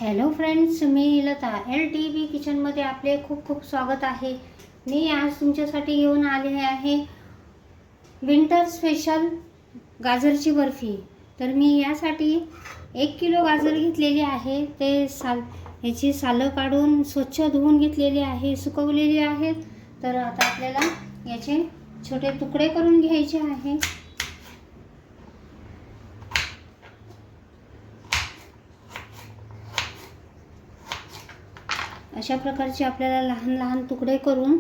Hello friends, मी Lata LTV किचनमध्ये आपले खूप खूप स्वागत आहे। मी आज तुमच्यासाठी घेऊन आले आहे विंटर स्पेशल गाजरची बर्फी। तर मी यासाठी 1 किलो गाजर घेतलेले आहे। ते याची सालं काढून स्वच्छ धुवून घेतलेले आहे, सुकवलेले आहेत। तर आता आपल्याला याचे छोटे तुकडे करून घ्यायचे आहे। अशा प्रकारचे आपल्याला लहान लहान तुकडे करून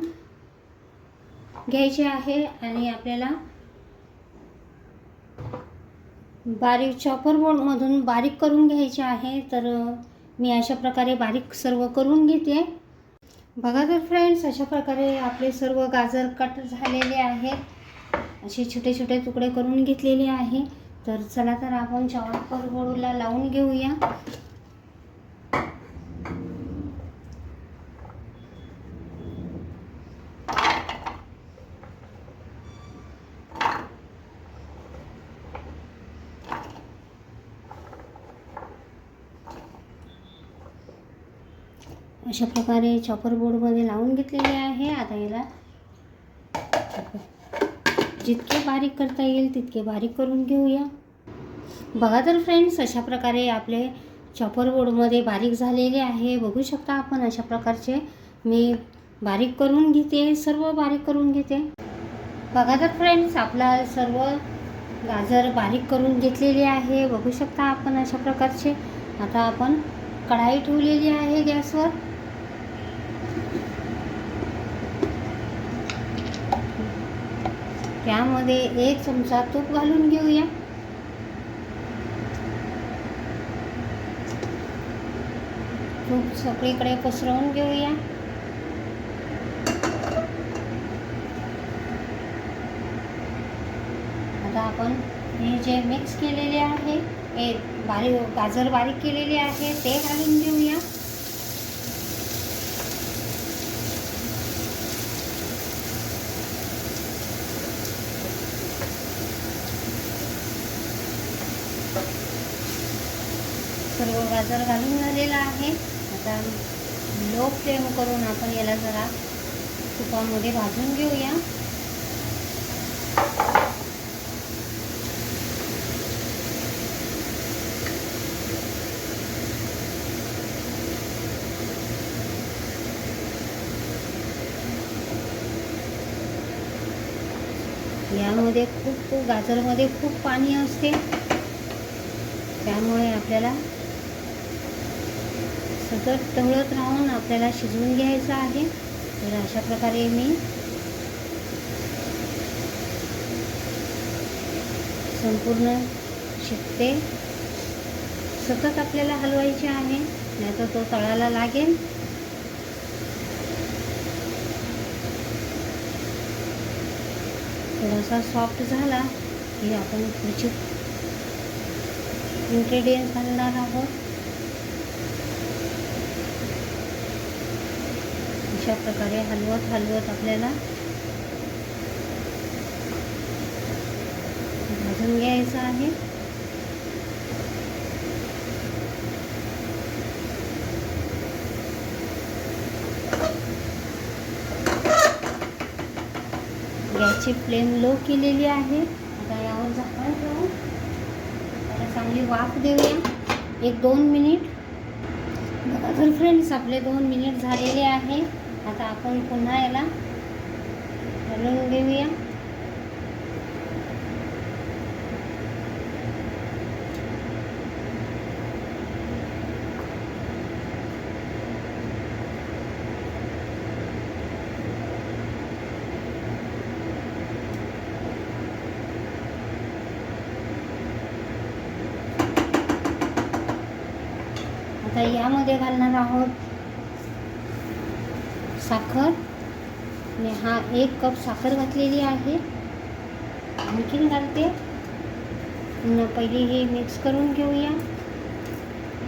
घ्यायचे आहे आणि आपल्याला बारीक चॉपर बोर्ड मधून बारीक करून घ्यायचे आहे। तर मी अशा प्रकारे बारीक सर्व करून घेते। बघा तर फ्रेंड्स, अशा प्रकारे आपले सर्व गाजर कट झालेले आहेत। असे छोटे छोटे तुकडे करून घेतलेले आहे। तर चला तर आपण चॉपर बोर्डला लावून घेऊया। अशा प्रकारे चॉपर बोर्डमध्ये लावून घेतलेले आहे। आता याला जितके बारीक करता येईल तितके बारीक करून घेऊया। बघा तर फ्रेंड्स, अशा प्रकारे आपले चॉपर बोर्डमध्ये बारीक झालेले आहे। बघू शकता आपण अशा प्रकारचे मी बारीक करून घेते, सर्व बारीक करून घेते। बघा तर फ्रेंड्स, आपला सर्व गाजर बारीक करून घेतलेले आहे। बघू शकता आपण अशा प्रकारचे। आता आपण कढाई ठेवलेली आहे गॅसवर। त्यामध्ये 1 चमचा तूप घालून घेऊया। तूप सगळीकडे पसरवून घेऊया। आता आपण हे जे मिक्स केलेले आहे, हे गाजर बारीक केलेले आहे ते घालून घेऊया। सर्व गाजर घालून झालेला आहे। आता लो फ्लेम करून आपण याला जरा तुपामध्ये भाजून घेऊया। यामध्ये गाजरमध्ये खूप पाणी असते, त्यामुळे आपल्याला सतत तळत राहून आपल्याला शिजवून घ्यायचं आहे। तर अशा प्रकारे मी संपूर्ण शिजते। सतत आपल्याला हलवायचे आहे, नाहीतर तो तळाला लागेल। थोडासा सॉफ्ट झाला की आपण पुढचे इंग्रेडियंट्स घालणार आहोत। अशा प्रकारे हलवत हलवत आपल्याला भाजून घ्यायचं आहे। गॅसची फ्लेम लो केलेली आहे। आता यावर झाकण ठेवून त्याला चांगली वाफ देऊया 1-2 मिनिट। बघा तर फ्रेंड्स, आपले 2 मिनिट झालेले आहे। आता आपण पुन्हा याला हलवून घेऊया। आता यामध्ये घालणार आहोत साखर, आणि हा 1 कप साखर घातलेली आहे। आणखीन घालते। पुन्हा पहिले हे मिक्स करून घेऊया,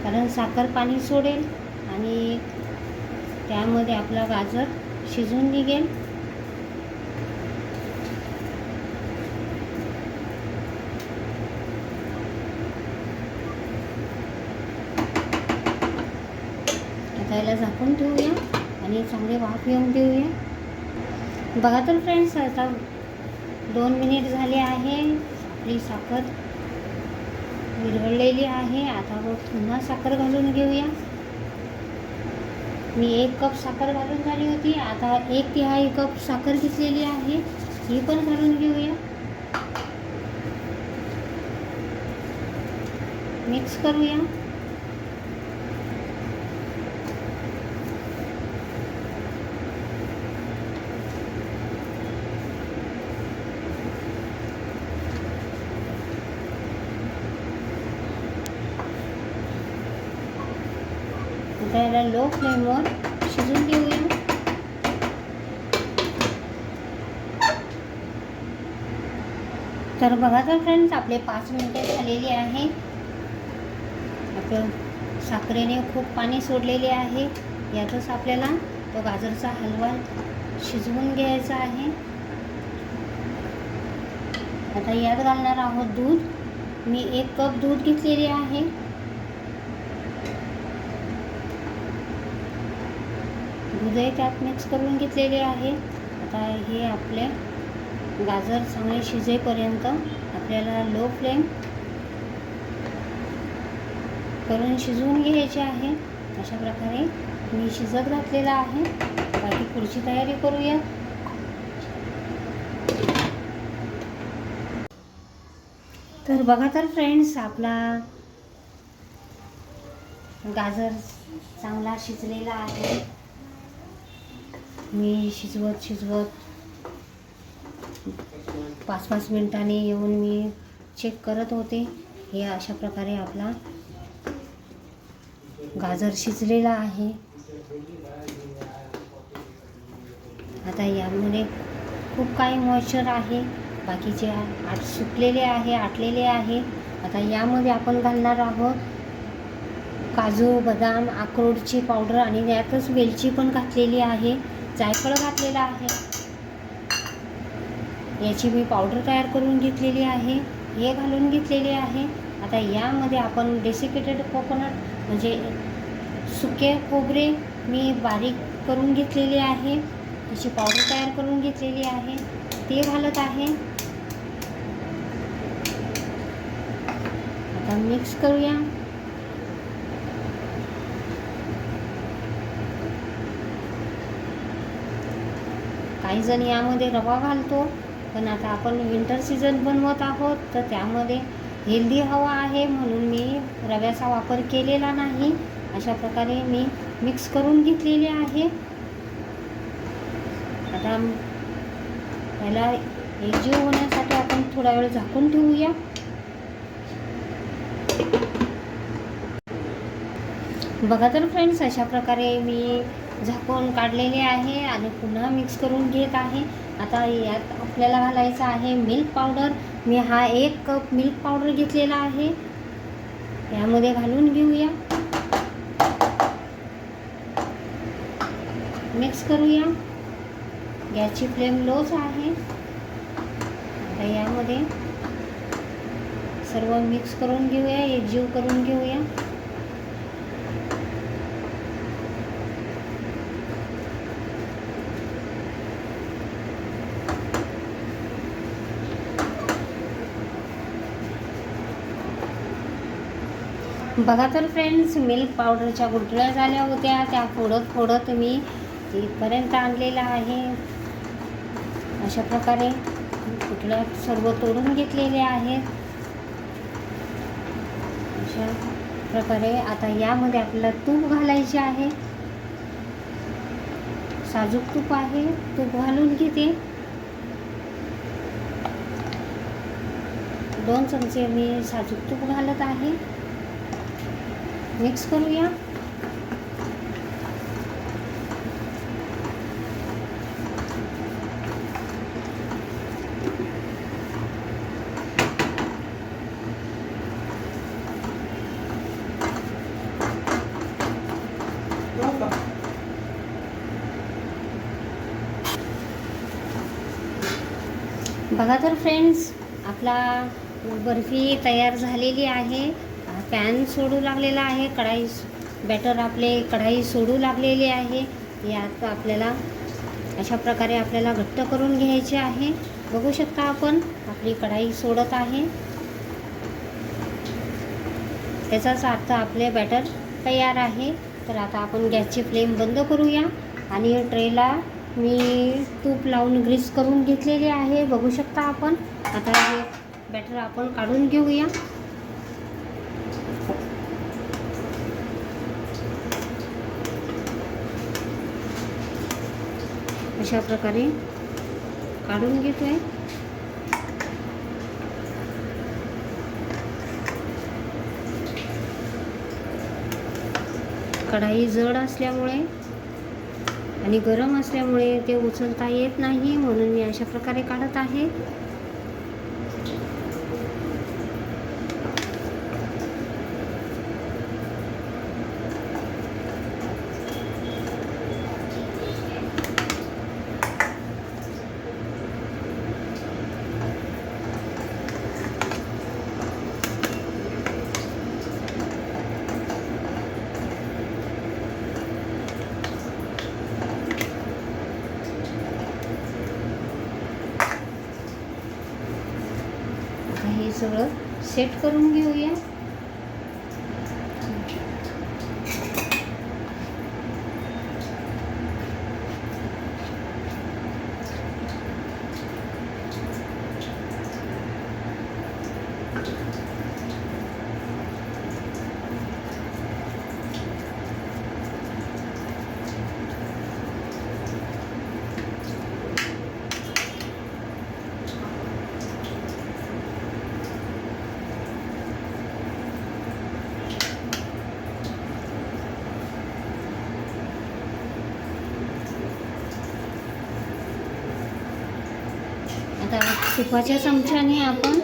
कारण साखर पाणी सोडेल आणि त्यामध्ये आपला गाजर शिजून निघेल। आता याला झाकून ठेवूया आणि चांगले वाफ येऊन देऊया. बघा तर फ्रेंड्स, आता 2 मिनिट झाले आहे. आपली साखर विरघळलेली आहे. आता पुन्हा साखर घालून घेऊया. मी 1 कप साखर घालून झाली होती. आता 1/3 कप साखर घेतलेली आहे, ही पण घालून घेऊया. मिक्स करूया. आता याला लो फ्लेमवर शिजून घेऊया. तर बघा तर फ्रेंड्स, आपले 5 मिनिटे झालेली आहे. आपलं साखरेने खूप पाणी सोडलेले आहे. यातच आपल्याला तो गाजरचा हलवा शिजवून घ्यायचा आहे. आता यात घालणार आहोत दूध. मी 1 कप दूध घेतलेले आहे. दूधही त्यात मिक्स करून घेतलेले आहे. आता हे आपले गाजर चांगले शिजेपर्यंत आपल्याला लो फ्लेम करून शिजवून घ्यायचे आहे. अशा प्रकारे मी शिजत घातलेला आहे. बाकी पुढची तयारी करूया. तर बघा तर फ्रेंड्स, आपला गाजर चांगला शिजलेला आहे. मी शिजवत 5-5 मिनिटांनी येऊन मी चेक करत होते. हे अशा प्रकारे आपला गाजर शिजलेला आहे. आता यामध्ये खूप काही मॉइश्चर आहे, बाकीचे सुकलेले आहे, आटलेले आहे. आता यामध्ये आपण घालणार आहोत काजू, बदाम, अक्रोडची पावडर आणि यातच वेलची पण घातलेली आहे, जायफळ घातलेला आहे. याची मी पावडर तयार करून घेतलेली आहे, हे घालून घेतलेले आहे. आता यामध्ये आपण डेसिकेटेड कोकोनट म्हणजे सुके खोबरे मी बारीक करून घेतलेले आहे, त्याची पावडर तयार करून घेतलेली आहे, ते घालत आहे. आता मिक्स करूया. काही जण यामध्ये रवा घालतो, पण आता आपण विंटर सीझन बनवत आहोत तर त्यामध्ये हेल्दी हवा आहे म्हणून मी रव्याचा वापर केलेला नाही. अशा प्रकारे मी मिक्स करून घेतलेले आहे. आता याला एकजीव होण्यासाठी आपण थोडा वेळ झाकून ठेवूया. बघा तर फ्रेंड्स, अशा प्रकारे मी झाकून काढलेले आहे आणि पुन्हा मिक्स करून घेत आहे. आता यात आपल्याला घालायचं आहे मिल्क पावडर. मी हा 1 कप मिल्क पावडर घेतलेला आहे, यामध्ये घालून घेऊया. मिक्स करूया. गॅसची फ्लेम लोच आहे. आता यामध्ये सर्व मिक्स करून घेऊया, एकजीव करून घेऊया. बघा तर फ्रेंड्स, मिल्क पावडरच्या गुठळ्या झाल्या होत्या, त्या फोडत मी इथपर्यंत आणलेला आहे. अशा प्रकारे गुठळ्या सर्व तोडून घेतलेले आहेत. अशा प्रकारे आता यामध्ये आपल्याला तूप घालायचे आहे. साजूक तूप आहे, तूप घालून घेते. 2 चमचे मी साजूक तूप घालत आहे. मिक्स करूया. बघा तर फ्रेंड्स, आपला बर्फी तयार झालेली आहे. पॅन सोडू लागलेला आहे, कढाई बॅटर आपले कढाई सोडू लागलेले आहे. यात आपल्याला अशा प्रकारे आपल्याला घट्ट करून घ्यायचे आहे. बघू शकता आपण आपली कढाई सोडत आहे. त्याचाच अर्थ आपले बॅटर तयार आहे. तर आता आपण गॅसची फ्लेम बंद करूया आणि ट्रेला मी तूप लावून ग्रीस करून घेतलेले आहे. बघू शकता आपण. आता हे बॅटर आपण काढून घेऊया. अशा प्रकारे काढून घेतोय. कढाई जड असल्यामुळे आणि गरम असल्यामुळे ते उचलता येत नाही, म्हणून मी अशा प्रकारे काढत आहे. हे सगळं सेट करून घेऊया. आता तुपाच्या चमच्याने आपण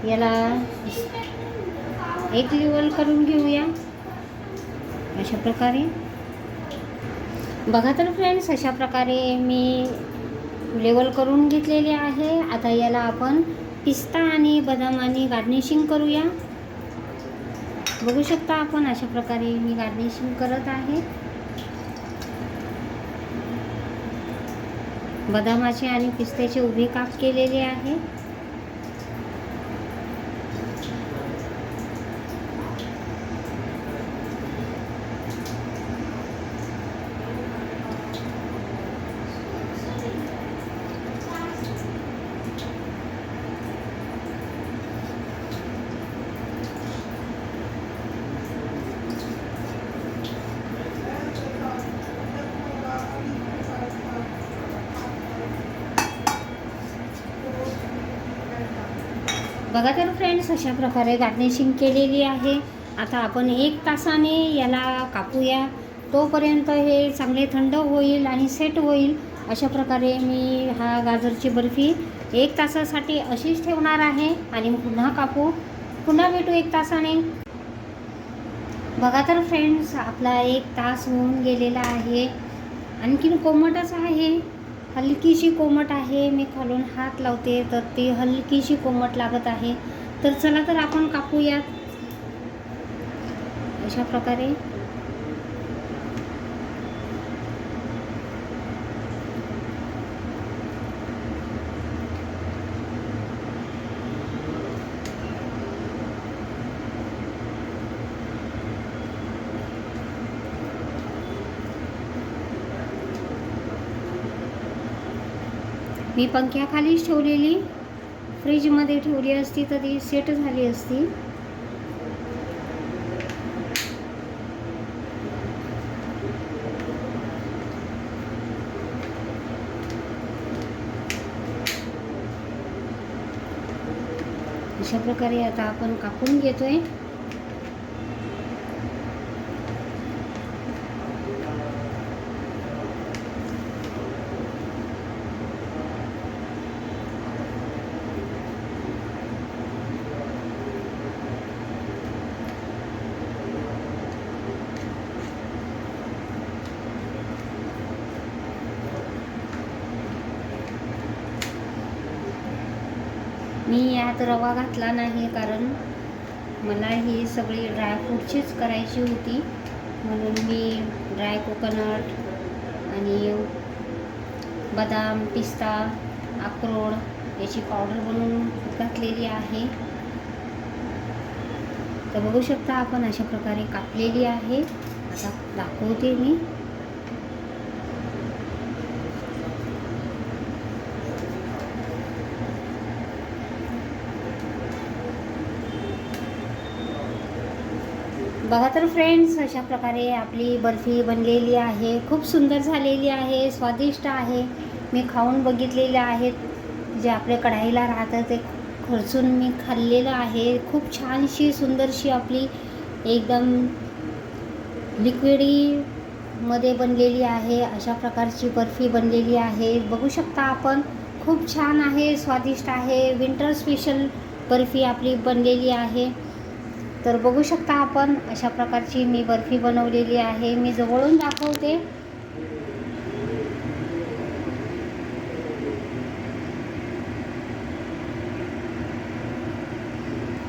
याला एक लेवल करून घेऊया. अशा प्रकारे बघा तर फ्रेंड्स, अशा प्रकारे मी लेवल करून घेतलेले आहे. आता याला आपण पिस्ता आणि बदामाने गार्निशिंग करूया. बघू शकता आपण अशा प्रकारे मी गार्निशिंग करत आहे. बदामाचे आणि पिस्त्याचे उभे काप केलेले आहे. बघा तर फ्रेंड्स, अशा प्रकारे गार्निशिंग केलेली आहे. आता आपण 1 तासाने याला कापूया. तोपर्यंत हे चांगले थंड होईल आणि सेट होईल. अशा प्रकारे मी हा गाजरची बर्फी 1 तासासाठी अशीच ठेवणार आहे आणि पुन्हा कापू. पुन्हा भेटू 1 तासाने. बघा तर फ्रेंड्स, आपला 1 तास होऊन गेलेला आहे. आणखीन कोमटच आहे, हलकीशी कोमट आहे. मी खालून हात लावते तर ती हलकीशी कोमट लागत आहे. तर चला तर आपण कापूयात अशा प्रकारे. मी पंख्याखालीच ठेवलेली, फ्रीजमध्ये ठेवली असती तर ती सेट झाली असती. अशा प्रकारे आता आपण कापून घेतोय. मी यात रवा घातला नाही, कारण मला ही सगळी ड्रायफ्रूटचीच करायची होती, म्हणून मी ड्राय कोकोनट आणि बदाम, पिस्ता, अक्रोड याची पावडर बनवून घातलेली आहे. तर बघू शकता आपण अशा प्रकारे कापलेली आहे. आता दाखवते मी. बघा तर फ्रेंड्स, अशा प्रकारे आपली बर्फी बनलेली आहे. खूप सुंदर झालेली आहे, स्वादिष्ट आहे. मी खाऊन बघितलेले आहेत. जे आपल्या कढाईला राहतं ते खर्चून मी खाल्लेलं आहे. खूप छानशी सुंदरशी आपली एकदम लिक्विडीमध्ये बनलेली आहे. अशा प्रकारची बर्फी बनलेली आहे. बघू शकता आपण, खूप छान आहे, स्वादिष्ट आहे. विंटर स्पेशल बर्फी आपली बनलेली आहे. तर बघू शकता आपण, अशा प्रकारची मी बर्फी बनवलेली आहे. मी जवळून दाखवते.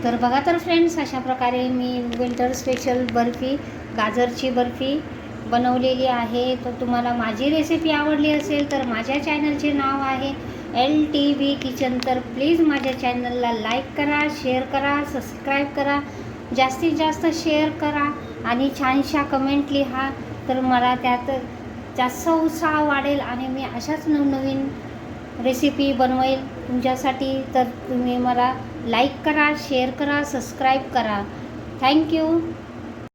तर बघा तर फ्रेंड्स, अशा प्रकारे मी विंटर स्पेशल बर्फी, गाजरची बर्फी बनवलेली आहे. तर तुम्हाला माझी रेसिपी आवडली असेल तर माझ्या चॅनलचे नाव आहे LTV किचन. तर प्लीज माझ्या चॅनलला लाईक करा, शेअर करा, सबस्क्राईब करा, जास्तीत जास्त शेअर करा आणि छानशा कमेंट लिहा. तर मला त्यात जास्त उत्साह वाढेल आणि मी अशाच नवनवीन रेसिपी बनवेल तुमच्यासाठी. तर तुम्ही मला लाईक करा, शेअर करा, सबस्क्राईब करा. थँक्यू.